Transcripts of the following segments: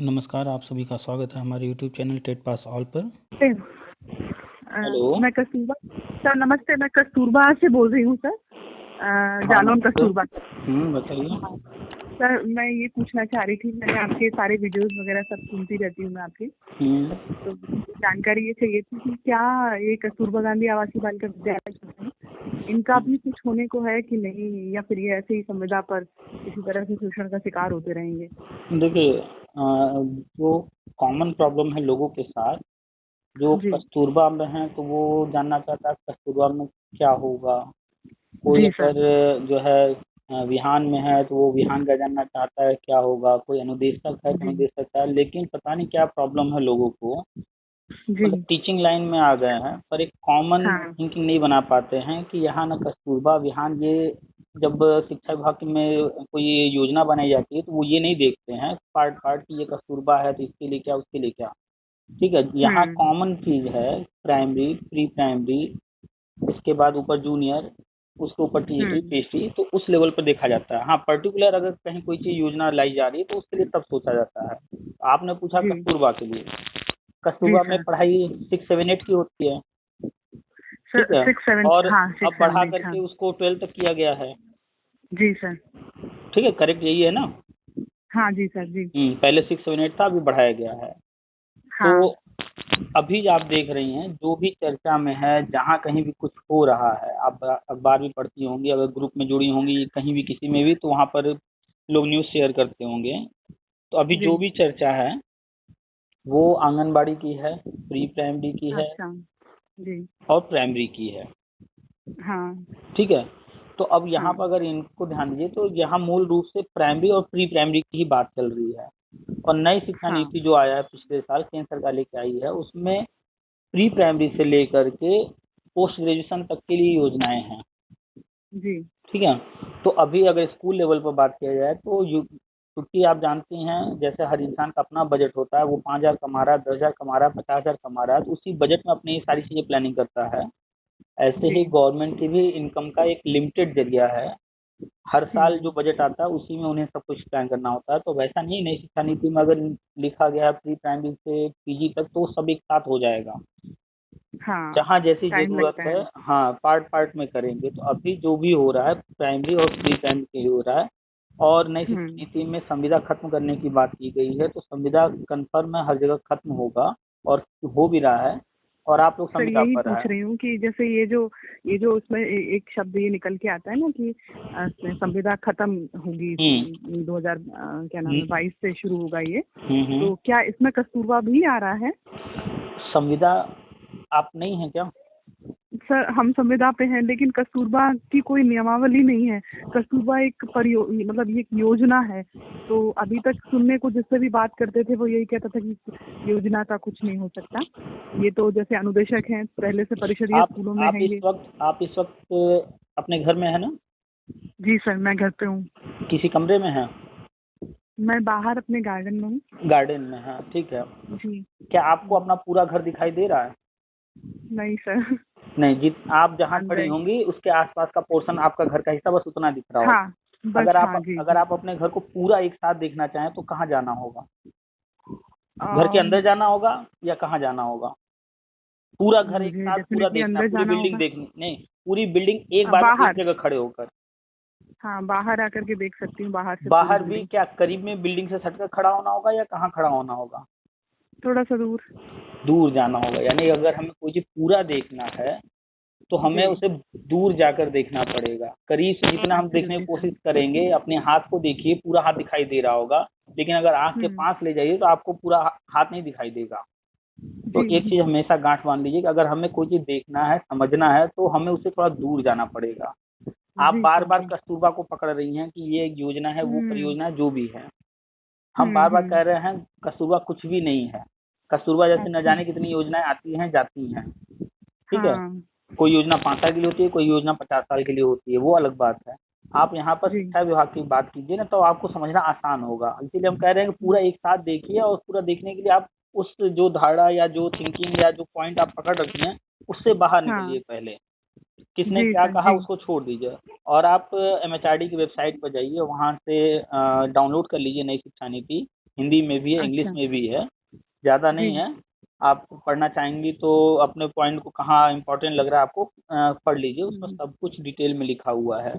नमस्कार, आप सभी का स्वागत है हमारे YouTube channel TET pass all पर। हेलो। हेलो। मैं कस्तूरबा सर, नमस्ते। मैं कस्तूरबा से बोल रही हूँ सर, हाँ, जालौन नमस्ते। कस्तूरबा। बताइए। हाँ सर, मैं ये पूछना चाह रही थी, मैंने आपके सारे वीडियोस वगैरह सब सुनती रहती हूँ मैं आपके। हम्म। तो मुझे जानकारी ये चाहिए थी कि क्या ये कस्तूरबा गांधी आवासीय बालिका विद्यालय जो है, इनका भी कुछ होने को है कि नहीं, या फिर ये ऐसे ही संविदा पर किसी तरह से शोषण का शिकार होते रहेंगे? देखिए, जो कॉमन प्रॉब्लम है लोगों के साथ, जो जी। कस्तूरबा में है तो वो जानना चाहता है कस्तूरबा में क्या होगा। कोई जी सर। अगर जो है विहान में है तो वो विहान का जानना चाहता है क्या होगा। कोई अनुदेशक है तो जी। अनुदेशक है, लेकिन पता नहीं क्या प्रॉब्लम है लोगों को। जी। मतलब टीचिंग लाइन में आ गए हैं पर एक कॉमन हाँ। थिंकिंग नहीं बना पाते हैं कि यहाँ ना कस्तूरबा विहान ये जब शिक्षा विभाग में कोई योजना बनाई जाती है तो वो ये नहीं देखते हैं पार्ट पार्ट की ये कस्तूरबा है तो इसके लिए क्या उसके लिए क्या। ठीक है, यहाँ हम्म। कॉमन चीज है प्राइमरी प्री प्राइमरी, उसके बाद ऊपर जूनियर, उसके ऊपर टीजी हम्म। पीसी, तो उस लेवल पर देखा जाता है। हाँ, पर्टिकुलर अगर कहीं कोई चीज योजना लाई जा रही है तो उसके लिए तब सोचा जाता है। आपने पूछा जी। कस्तूरबा के लिए, जी कस्तूरबा में सर। पढ़ाई 6 7 8 की होती है। ठीक सर है, 6 7, और हाँ अब 6 7 बढ़ा 8, हाँ। करके उसको 12 तक किया गया है। जी सर। ठीक है, करेक्ट यही है ना। हाँ जी सर। जी। पहले 6 7 8 था, अभी बढ़ाया गया है। तो हाँ। अभी आप देख रही हैं जो भी चर्चा में है, जहाँ कहीं भी कुछ हो रहा है, आप अखबार भी पढ़ती होंगी, अगर ग्रुप में जुड़ी होंगी कहीं भी किसी में भी, तो वहाँ पर लोग न्यूज़ शेयर करते होंगे। तो अभी जी। जो भी चर्चा है वो आंगनबाड़ी की है, प्री प्राइमरी की है अच्छा। जी। और प्राइमरी की है। हाँ। ठीक है, तो अब यहाँ हाँ। पर अगर इनको ध्यान दीजिए तो यहाँ मूल रूप से प्राइमरी और प्री प्राइमरी की ही बात चल रही है। और नई शिक्षा हाँ। नीति जो आया है पिछले साल केंद्र सरकार लेके आई है, उसमें प्री प्राइमरी से लेकर के पोस्ट ग्रेजुएशन तक के लिए योजनाएं हैं। जी। ठीक है, तो अभी अगर स्कूल लेवल पर बात किया जाए तो क्योंकि आप जानती हैं जैसे हर इंसान का अपना बजट होता है, वो 5,000 कमा रहा है, 10,000 कमा रहा है, 50,000 कमा रहा है, तो उसी बजट में अपनी ये सारी चीजें प्लानिंग करता है। ऐसे जी। ही गवर्नमेंट की भी इनकम का एक लिमिटेड जरिया है। हर साल जो बजट आता है उसी में उन्हें सब कुछ प्लान करना होता है। तो वैसा नहीं, नई शिक्षा नीति में अगर लिखा गया है प्री प्राइमरी से पीजी तक तो सब एक साथ हो जाएगा। हाँ। जहाँ जैसी टाइम जरूरत लगता है, है। हाँ, पार्ट पार्ट में करेंगे। तो अभी जो भी हो रहा है प्राइमरी और प्री प्राइमरी के लिए हो रहा है। और नई शिक्षा हम्म। नीति में संविदा खत्म करने की बात की गई है, तो संविदा कन्फर्म है हर जगह खत्म होगा और हो भी रहा है। और आप लोग सर संविदा यही पर पूछ है। रही हूँ कि जैसे ये जो उसमें एक शब्द ये निकल के आता है ना कि संविदा खत्म होगी, हम्म 2000 क्या नाम है, 22 से शुरू होगा ये। हम्म। तो क्या इसमें कस्तूरबा भी आ रहा है? संविदा आप नहीं है क्या? सर हम संविदा पे हैं, लेकिन कस्तूरबा की कोई नियमावली नहीं है। कस्तूरबा एक मतलब ये एक योजना है। तो अभी तक सुनने को जिससे भी बात करते थे वो यही कहता था कि योजना का कुछ नहीं हो सकता। ये तो जैसे अनुदेशक हैं, पहले से परिषदीय आप स्कूलों में आप है इस ये। वक्त आप इस वक्त अपने घर में है ना? जी सर, मैं घर पे हूँ। किसी कमरे में है? मैं बाहर अपने गार्डन में हूँ। गार्डन में है, ठीक है। जी। क्या आपको अपना पूरा घर दिखाई दे रहा है? नहीं सर। नहीं, जित आप जहाँ खड़ी अंदर। होंगी उसके आसपास का पोर्शन आपका घर का हिस्सा बस उतना दिख रहा हाँ। होगा। बस अगर आप हाँ। जी अगर जी। आप अपने घर को पूरा एक साथ देखना चाहें तो कहाँ जाना होगा? घर के अम, अंदर जाना होगा या कहाँ जाना होगा? पूरा घर एक मुझे साथ पूरा डेफिनेटली देखना है, अंदर पूरी जाना बिल्डिंग होगा। देखनी नहीं, पूरी बिल्डिंग एक बार में एक बाहर। जगह खड़े होकर। हाँ, बाहर आकर के देख सकती हूँ, बाहर से पूरी बाहर भी बिल्डिंग। क्या करीब में बिल्डिंग से सटकर खड़ा होना होगा या कहाँ खड़ा होना होगा? थोड़ा सा दूर। दूर जाना होगा, यानी अगर हमें कोई चीज पूरा देखना है तो हमें जी। उसे दूर जाकर देखना पड़ेगा। करीब से जितना हम देखने की एब्सोल्युटली सर। कोशिश करेंगे, अपने हाथ को देखिए, पूरा हाथ दिखाई दे रहा होगा। लेकिन अगर आंख के हम्म। पास ले जाइए तो आपको पूरा हाथ नहीं दिखाई देगा। तो जी। एक चीज हमेशा गांठ बांध लीजिए कि अगर हमें कोई चीज देखना है, समझना है, तो हमें उसे थोड़ा दूर जाना पड़ेगा। आप जी बार सर। बार जी। कस्तूरबा को पकड़ रही हैं कि ये एक योजना है, वो हम्म। परियोजना है, जो भी है। हम बार बार कह हम्म। रहे हैं कस्तूरबा कुछ भी नहीं है। कस्तूरबा जैसे न अच्छा। जाने कितनी योजनाएं आती हैं जाती हैं। ठीक है, हाँ। कोई योजना 5 साल के लिए होती है, कोई योजना 50 साल के लिए होती है, वो अलग बात है। आप यहाँ पर जी। शिक्षा विभाग की बात कीजिए ना, तो आपको समझना आसान होगा। इसीलिए हम कह रहे हैं कि पूरा एक साथ देखिए, और पूरा देखने के लिए आप उस जो धारणा या जो थिंकिंग या जो पॉइंट आप पकड़ रखी हैं उससे बाहर हाँ। निकलिए पहले। किसने जी क्या सर। कहा जी। उसको छोड़ दीजिए। और आप एमएचआरडी की वेबसाइट पर जाइए, वहाँ से डाउनलोड कर लीजिए नई शिक्षा नीति हिंदी में भी है, इंग्लिश अच्छा। में भी है, ज़्यादा नहीं जी। है। आप पढ़ना चाहेंगी तो अपने पॉइंट को कहाँ इम्पोर्टेंट लग रहा है आपको पढ़ लीजिए, उसमें हम्म। सब कुछ डिटेल में लिखा हुआ है।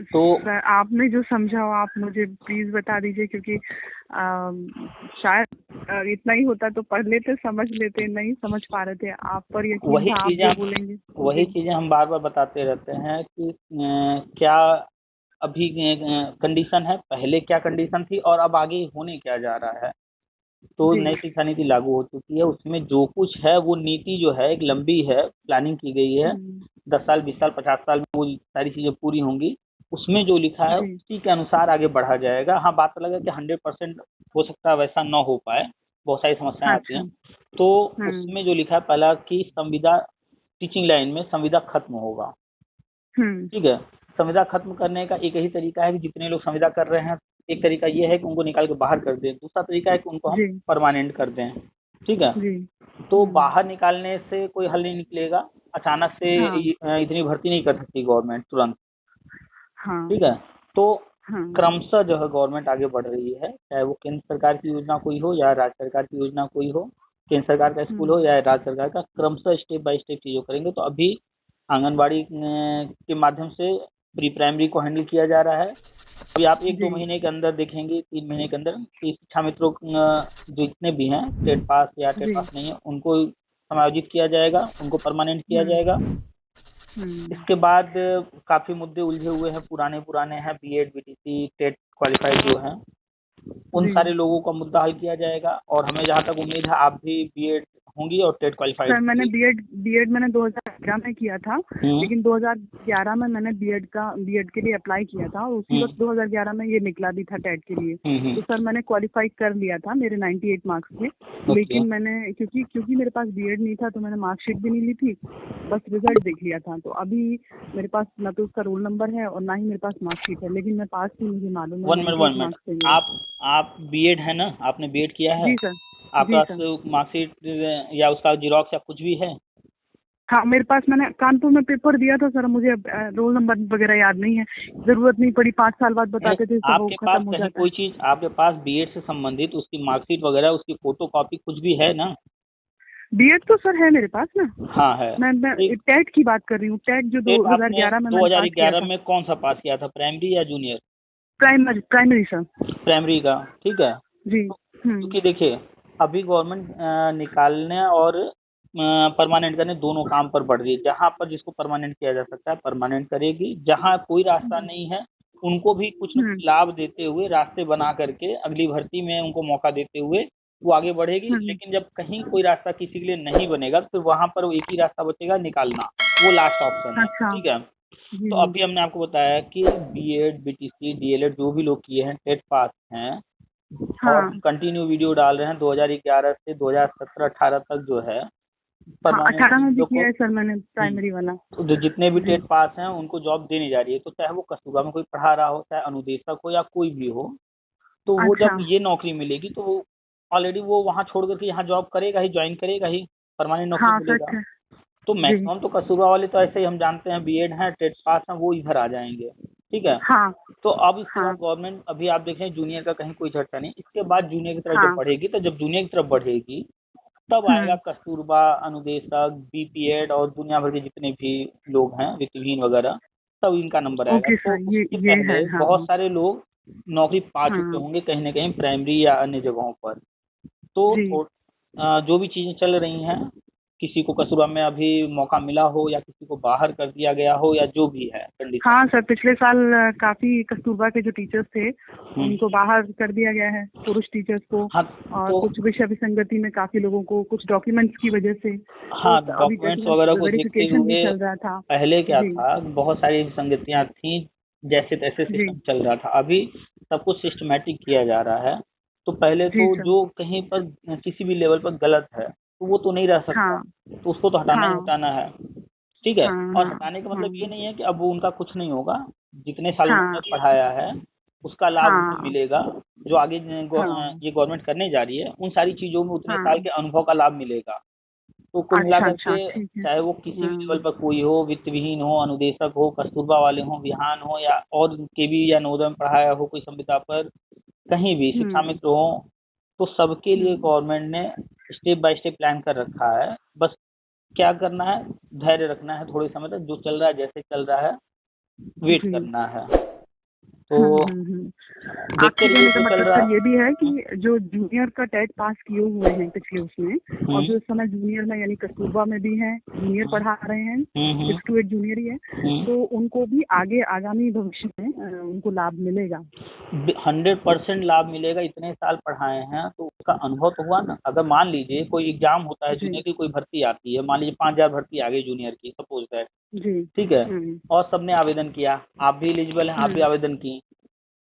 तो सर आपने जो समझा हो आप मुझे प्लीज बता दीजिए, क्योंकि शायद इतना ही होता तो पढ़ लेते, समझ लेते, नहीं समझ पा रहे थे, आप पर यकीन वही था, आप चीज़ें जो हम बोलेंगे। वही जी। चीज़ें हम बार बार बताते रहते हैं कि क्या अभी कंडीशन है, पहले क्या कंडीशन थी और अब आगे होने क्या जा रहा है। तो जी। नई शिक्षा नीति लागू हो चुकी है, उसमें जो कुछ है वो नीति जो है एक लंबी है, प्लानिंग की गई है, हम्म। 10 साल 20 साल 50 साल में वो सारी चीज़ें पूरी होंगी। उसमें जो लिखा है जी। उसी के अनुसार आगे बढ़ा जाएगा। हाँ, बात अलग है कि 100% हो सकता है वैसा न हो पाए, बहुत सारी समस्याएं आती अच्छा। हैं। तो हम्म। उसमें जो लिखा है पहला कि संविदा टीचिंग लाइन में संविदा खत्म होगा। हम्म। ठीक है, संविदा खत्म करने का एक ही तरीका है कि जितने लोग संविदा कर रहे हैं, एक तरीका ये है कि उनको निकाल के बाहर कर दें, दूसरा तरीका है कि उनको हम जी। परमानेंट कर दें। ठीक है, जी। तो बाहर निकालने से कोई हल नहीं निकलेगा, अचानक से हाँ। इतनी भर्ती नहीं कर सकती गवर्नमेंट तुरंत। हाँ। ठीक है, तो हाँ। क्रमशः जो है गवर्नमेंट आगे बढ़ रही है, चाहे वो केंद्र सरकार की योजना कोई हो या राज्य सरकार की योजना कोई हो, केंद्र सरकार का स्कूल हो हम्म। या राज्य सरकार का, क्रमशः स्टेप बाय स्टेप चीज़ों करेंगे। तो अभी आंगनबाड़ी के माध्यम से प्री प्राइमरी को हैंडल किया जा रहा है। अभी आप एक जी। दो महीने के अंदर देखेंगे, 3 महीने के अंदर कि शिक्षा मित्रों जो जितने भी हैं टेट पास या टेट जी। पास नहीं है उनको समायोजित किया जाएगा, उनको परमानेंट किया हम्म। जाएगा। हम्म। इसके बाद काफ़ी मुद्दे उलझे हुए हैं, पुराने पुराने हैं, बीएड बीटीसी टेट क्वालिफाइड जो हैं, उन जी। सारे लोगों का मुद्दा हल किया जाएगा। और हमें जहाँ तक उम्मीद है आप भी बीएड होंगी और टेट क्वालिफाइड सर मैंने होंगी। बीएड बीएड मैंने 2011 में किया था, हम्म। लेकिन 2011 में मैंने बीएड के लिए अप्लाई किया था, और उसी वक्त हम्म। 2011 में ये निकला भी था टेट के लिए। तो सर मैंने क्वालिफाई कर लिया था, मेरे 98 मार्क्स थे। ओके। लेकिन मैंने क्योंकि मेरे पास बीएड नहीं था, तो मैंने मार्कशीट भी नहीं ली थी, बस रिजल्ट देख लिया था। तो अभी मेरे पास ना तो उसका रोल नंबर है और ना ही मेरे पास मार्कशीट है, लेकिन मैं पास थी, मुझे मालूम है, 1 मिनट 1 98 मिनट, मार्क्स थे मेरे। आप बीएड है ना, आपने बीएड किया है, जी सर। आपके जी सर। पास मार्कशीट या उसका जीरोक्स या कुछ भी है? हाँ मेरे पास, मैंने कानपुर में पेपर दिया था सर, मुझे रोल नंबर वगैरह याद नहीं है, जरूरत नहीं पड़ी, 5 साल बाद नहीं, बताते थे तो वो आपके पास खत्म हो कहीं जाता है। कोई चीज, आपके पास बीएड से संबंधित उसकी मार्कशीट वगैरह, उसकी फोटो कॉपी कुछ भी है ना? बीएड तो सर है मेरे पास ना। हाँ है। मैं ठीक। टेट की बात कर रही हूँ, टेट जो टेट आपने 2011 में मैंने पास किया 2011 था। में कौन सा पास किया था, प्राइमरी या junior? Primary primary sir. Primary का। ठीक है, जी। क्योंकि देखिए अभी गवर्नमेंट निकालने और परमानेंट करने दोनों काम पर बढ़ रही है। जहाँ पर जिसको परमानेंट किया जा सकता है परमानेंट करेगी, जहाँ कोई रास्ता नहीं है उनको भी कुछ न कुछ हम्म। लाभ देते हुए, रास्ते बना करके, अगली भर्ती में उनको मौका देते हुए वो आगे बढ़ेगी। हम्म। लेकिन जब कहीं कोई रास्ता किसी के लिए नहीं बनेगा तो फिर वहां पर वो एक ही रास्ता बचेगा, निकालना, वो लास्ट ऑप्शन है। अच्छा। ठीक है, जी। तो अभी हमने आपको बताया कि बीएड बीटीसी डीएलएड जो भी लोग किए हैं, टेट पास हैं, और हाँ। हम कंटिन्यू वीडियो डाल रहे हैं 2011 से 2017-18 तक जो है हाँ परमानेंट 18 में भी चीजों को। किया है सर मैंने प्राइमरी वाला। तो जो जितने भी जी। टेट पास हैं उनको जॉब देने जा रही है, तो चाहे वो कस्तूरबा में कोई पढ़ा रहा हो, चाहे अनुदेशक हो या कोई भी हो, तो वो अच्छा। जब ये नौकरी मिलेगी तो वो ऑलरेडी वो वहाँ छोड़ करके यहाँ जॉब करेगा ही, ज्वाइन करेगा ही, परमानेंट नौकरी हाँ मिलेगा। सच है। तो जी। मैक्सिमम तो कस्तूरबा वाले तो ऐसे ही हम जानते हैं, बीएड हैं टेट पास हैं, वो इधर आ जाएंगे। ठीक है, हाँ। तो अब इसके हाँ। बाद गवर्नमेंट, अभी आप देखें जूनियर का कहीं कोई चर्चा नहीं, इसके बाद जूनियर की तरफ जब हाँ। बढ़ेगी, तो जब जूनियर की तरफ बढ़ेगी तब आएगा हम्म। कस्तूरबा, अनुदेशक, बीपीएड और दुनिया भर के जितने भी लोग हैं, वित्तहीन वगैरह, तब इनका नंबर आएगा। ओके तो सर, उससे ये है। पहले हाँ। बहुत सारे लोग नौकरी पा चुके हाँ। होंगे कहीं ना कहीं प्राइमरी या अन्य जगहों पर। तो जी। जो भी चीज़ें चल रही हैं, किसी को कस्तूरबा में अभी मौका मिला हो या किसी को बाहर कर दिया गया हो या जो भी है कंडीशन। हाँ सर, पिछले साल काफी कस्तूरबा के जो टीचर्स थे उनको बाहर कर दिया गया है, पुरुष टीचर्स को। हाँ और तो कुछ विषय विसंगति में काफी लोगों को कुछ डॉक्यूमेंट्स की वजह से, हाँ, तो अभी डॉक्यूमेंट्स वगैरह को देखते वेरिफिकेशन भी हुए चल रहा था। पहले क्या जी। था, बहुत सारी विसंगतियां थी, जैसे तैसे जी। सिस्टम चल रहा था। अभी सब कुछ सिस्टमेटिक किया जा रहा है। तो पहले जी तो सर। जो कहीं पर किसी भी लेवल पर गलत है तो वो तो नहीं रह सकता, हाँ। तो उसको तो हटाना ही हाँ। हटाना है। ठीक है, हाँ। और हाँ। हटाने का मतलब ये हाँ। नहीं है कि अब वो उनका कुछ नहीं होगा, जितने साल हाँ। उन्होंने पढ़ाया है उसका लाभ उन्हें हाँ। मिलेगा। जो आगे हाँ। ये गवर्नमेंट करने जा रही है उन सारी चीज़ों में उतने साल हाँ। के अनुभव का लाभ मिलेगा। तो कुल अच्छा। मिलाकर अच्छा के ठीक है। चाहे वो किसी भी लेवल हाँ। पर कोई हो, वित्तविहीन हो, अनुदेशक हो, कस्तूरबा वाले हो, विहान हो, या और केवी या नवोदय में पढ़ाया हो कोई संविदा पर, कहीं भी शिक्षा मित्र हो, तो सबके लिए गवर्नमेंट ने स्टेप बाय स्टेप प्लान कर रखा है। बस क्या करना है, धैर्य रखना है, थोड़े समय तक जो चल रहा है जैसे चल रहा है वेट जी। करना है। तो देखते आपके रहिए कहने का जो चल मतलब रहा सर ये है। भी है कि जो जूनियर का टेट पास किए हुए हैं पिछले उसमें, और जो हम्म इस समय जूनियर में यानी कस्तूरबा में भी हैं, जूनियर पढ़ा रहे हैं, हम्म 6 to 8 जूनियर ही है, तो उनको भी आगे आगामी भविष्य में उनको लाभ मिलेगा। 100% लाभ मिलेगा। इतने साल पढ़ाए हैं तो उसका अनुभव तो हुआ ना। अगर मान लीजिए कोई एग्जाम होता है, जी जूनियर की कोई भर्ती आती है, मान लीजिए 5,000 भर्ती आ गई जूनियर की, सपोज दैट, जी। ठीक है, और सबने आवेदन किया, आप भी एलिजिबल हैं, आप भी आवेदन की।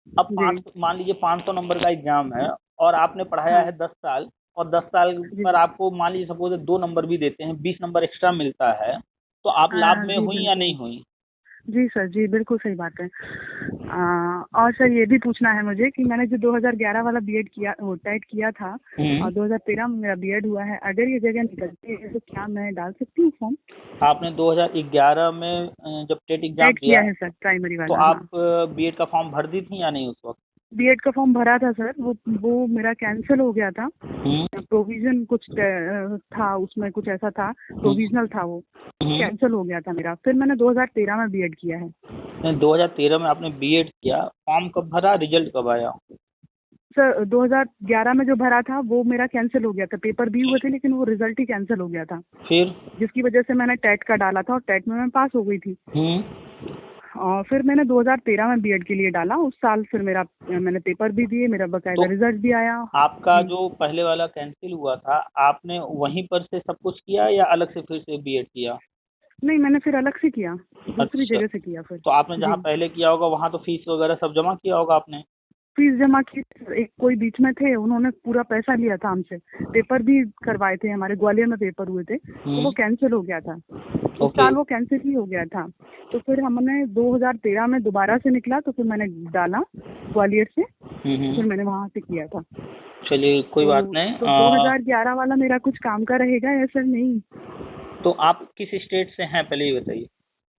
अब जी। मान लीजिए 500 नंबर का एग्जाम है और आपने पढ़ाया हाँ है 10 साल, और 10 साल जी। पर आपको मान लीजिए सपोज 2 नंबर भी देते हैं, 20 नंबर एक्स्ट्रा मिलता है, तो आप लाभ में जी हुई या बिल्कुल। नहीं हुई? जी सर, जी बिल्कुल सही बात है। और सर ये भी पूछना है मुझे कि मैंने जो 2011 वाला बीएड किया, टेट किया था, और 2013 में मेरा बीएड हुआ है, अगर ये जगह निकलती है तो क्या मैं डाल सकती हूँ फॉर्म? आपने 2011 में जब टेट एग्जाम टेट किया दिया है सर, प्राइमरी तो वाला, हाँ। आप बीएड का फॉर्म भर दी थी या नहीं उस वक्त? बीएड का फॉर्म भरा था सर, वो मेरा कैंसिल हो गया था। प्रोविजन कुछ था उसमें, कुछ ऐसा था, प्रोविजनल था, वो कैंसिल हो गया था मेरा। फिर मैंने 2013 में बीएड किया है। 2013 में आपने बीएड किया, फॉर्म कब भरा, रिजल्ट कब आया? सर 2011 में जो भरा था वो मेरा कैंसिल हो गया था, पेपर भी हुए थे लेकिन वो रिजल्ट ही कैंसिल हो गया था, फिर? जिसकी वजह से मैंने टेट का डाला था और टेट में मैं पास हो गई थी। और फिर मैंने 2013 में बीएड के लिए डाला, उस साल फिर मैंने पेपर भी दिए, मेरा बकायदा तो रिजल्ट भी आया। आपका जो पहले वाला कैंसिल हुआ था, आपने वहीं पर से सब कुछ किया या अलग से फिर से बीएड किया? नहीं, मैंने फिर अलग से किया, दूसरी अच्छा, जगह से किया फिर। तो आपने जहाँ जी, पहले किया होगा वहाँ तो फीस वगैरह सब जमा किया होगा आपने? फीस जमा की। एक कोई बीच में थे, उन्होंने पूरा पैसा लिया था हमसे, पेपर भी करवाए थे, हमारे ग्वालियर में पेपर हुए थे, तो वो कैंसिल हो गया था। उस साल वो कैंसिल ही हो गया था। तो फिर हमने 2013 में दोबारा से निकला, तो फिर मैंने डाला ग्वालियर से, फिर मैंने वहाँ से किया था। चलिए कोई बात नहीं। तो 2011 वाला मेरा कुछ काम का रहेगा या सर नहीं? तो आप किस स्टेट से हैं पहले ये बताइए?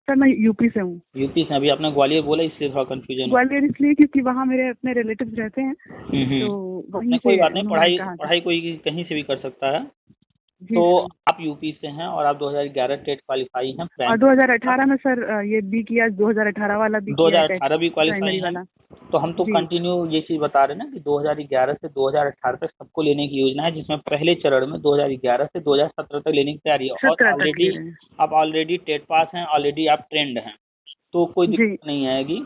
सर मैं यूपी से हूँ। यूपी से? अभी आपने ग्वालियर बोला इसलिए थोड़ा कंफ्यूजन हो। ग्वालियर इसलिए क्योंकि वहाँ मेरे अपने रिलेटिव्स रहते हैं, तो वहीं नहीं कोई से बात नहीं, उन्होंने कहा था। पढ़ाई कोई कहीं से भी कर सकता है। जी तो सर। आप यूपी से हैं और आप 2011 टेट क्वालिफाई हैं, और 2018 में सर ये भी किया, 2018 वाला भी किया है टेट, 2018 भी क्वालिफाई प्राइमरी हैं। वाला। तो हम तो जी। कंटिन्यू ये चीज बता रहे हैं ना कि 2011 से 2018 तक सबको लेने की योजना है, जिसमें पहले चरण में 2011 से 2017 तक लेने की तैयारी है। और 17 तक ले रहे हैं। आप ऑलरेडी टेट पास हैं, ऑलरेडी आप ट्रेंड हैं, तो कोई जी। दिक्कत नहीं आएगी।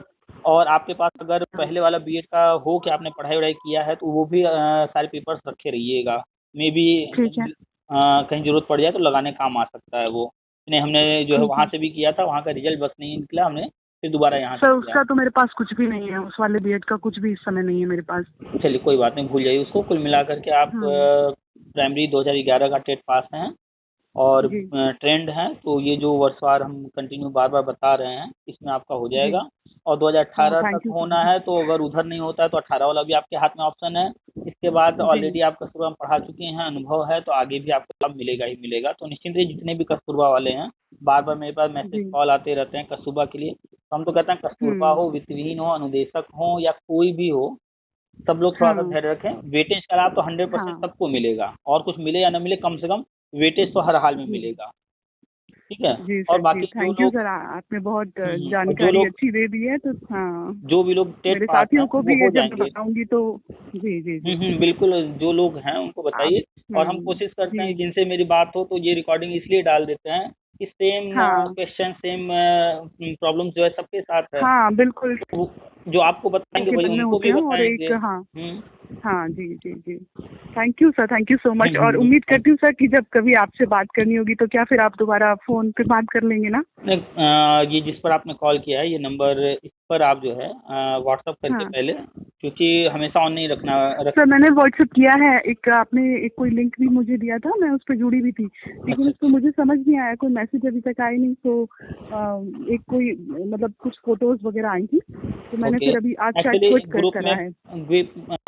और आपके पास अगर पहले वाला बीएड का हो कि आपने पढ़ाई वढ़ाई किया है, तो वो भी सारे पेपर्स रखे रहिएगा। मे बी ठीक है। कहीं जरूरत पड़ जाए तो लगाने काम आ सकता है वो। नहीं, हमने जो है ठीक वहाँ है से भी किया था, वहाँ का रिजल्ट बस नहीं निकला, हमने फिर दोबारा यहाँ से सर, किया। उसका तो मेरे पास कुछ भी नहीं है, उस वाले बीएड का कुछ भी इस समय नहीं है मेरे पास। चलिए कोई बात नहीं, भूल जाइए उसको। कुल मिला करके आप प्राइमरी 2011 का टेट पास हैं और जी ट्रेंड है, तो ये जो वर्षवार हम कंटिन्यू बार बार बता रहे हैं इसमें आपका हो जी। जाएगा। और 2018 तक थैंक यू होना सर। है, तो अगर उधर नहीं होता है तो 18 वाला भी आपके हाथ में ऑप्शन है। इसके बाद जी ऑलरेडी आप कस्तूरबा में पढ़ा चुके हैं, अनुभव है, तो आगे भी आपको लाभ मिलेगा ही मिलेगा। तो निश्चिंत रहिए, जितने भी कस्तूरबा वाले हैं, बार बार मेरे पास मैसेज जी। कॉल आते रहते हैं कस्तूरबा के लिए। तो हम तो कहते हैं कस्तूरबा हो, वित्तविहीन हो, अनुदेशक हो या कोई भी हो, सब लोग थोड़ा सा धैर्य रखें। वेटेज का लाभ तो 100% हाँ सबको मिलेगा, और कुछ मिले या न मिले, कम से कम वेटेज तो हर हाल में जी। मिलेगा। ठीक है। जी और सर, जी बाकी जो थैंक यू लोग सर, आपने बहुत और जो जानकारी लोग अच्छी दे दी है, तो हाँ जो भी लोग टेट मेरे पास हैं साथियों को वो भी ये हो जब जाएंगे। बताऊंगी तो। जी जी जी। बिल्कुल, जो लोग हैं उनको आप बताइए। और हम कोशिश करते जी हैं जिनसे मेरी बात हो तो ये रिकॉर्डिंग इसलिए डाल देते हैं कि सेम हाँ क्वेश्चन, सेम प्रॉब्लम जो है सबके साथ है। हाँ बिल्कुल, वो जो आपको बताएंगे के वही मन में उनको होते भी हैं, और बताएंगे। एक हाँ हम्म हाँ जी जी जी। Thank you sir, thank you so much. और उम्मीद हम्म। करती हूँ सर कि जब कभी आपसे बात करनी होगी तो क्या फिर आप दोबारा फोन पे बात कर लेंगे ना? नहीं, ये जिस पर आपने कॉल किया है ये नंबर, इस पर आप जो है व्हाट्सअप करके हाँ पहले, क्योंकि हमेशा ऑन नहीं रखना सर, मैंने व्हाट्सएप किया है, एक आपने एक कोई लिंक भी मुझे दिया था, मैं उस पर जुड़ी भी थी, लेकिन अच्छा उसको मुझे समझ नहीं आया, कोई मैसेज अभी तक आई नहीं। तो एक कोई मतलब कुछ फोटोज वगैरह आई थी, तो मैंने ओके। फिर अभी आज शायद एक्चुअली क्विट करा है।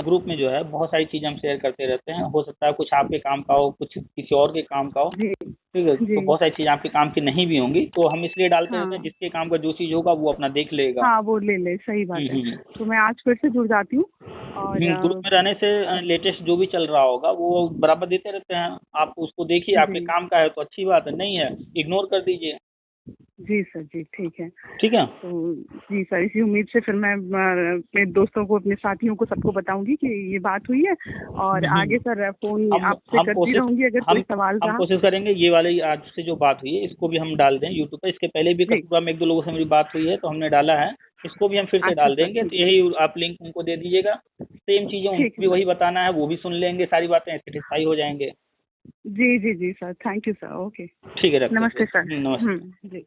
ग्रुप में जो है बहुत सारी चीज़ें हम शेयर करते रहते हैं, हो सकता है कुछ आपके काम का हो, कुछ किसी और के काम का हो। जी ठीक है, तो जी। बहुत सारी चीज़ें आपके काम की नहीं भी होंगी, तो हम इसलिए डालते रहते हैं, हाँ। जिसके काम का जो चीज़ होगा वो अपना देख लेगा। हाँ, वो ले ले, सही बात है। हम्म। तो मैं आज फिर से जुड़ जाती हूँ और ग्रुप में रहने से लेटेस्ट जो भी चल रहा होगा वो बराबर देते रहते हैं, आप उसको देखिए, आपके जी, काम का है तो अच्छी बात है, नहीं है इग्नोर कर दीजिए। जी सर, जी, ठीक है। ठीक है। तो जी सर, इसी उम्मीद से फिर मैं अपने दोस्तों को, अपने साथियों को, सबको बताऊंगी कि ये बात हुई है और हम्म। आगे सर फ़ोन हम आपसे हम करती कोशिश रहूंगी अगर कोई हम सवाल हम रहा। कोशिश करेंगे ये वाली आज से जो बात हुई है इसको भी हम डाल दें यूट्यूब पे। इसके पहले भी जी, कसूरबा में एक दो लोगों से मेरी बात हुई है तो हमने डाला है, इसको भी हम फिर से अच्छा डाल सर, देंगे, ठीक तो है। यही आप लिंक उनको दे दीजिएगा, सेम चीज़ें ठीक उनको है भी सर। वही बताना है, वो भी सुन लेंगे, सारी बातें सेटिस्फाई हो जाएंगे। जी, जी, जी sir, thank you sir, okay. ठीक है, रखते हैं नमस्ते फिर। सर। नमस्ते। जी।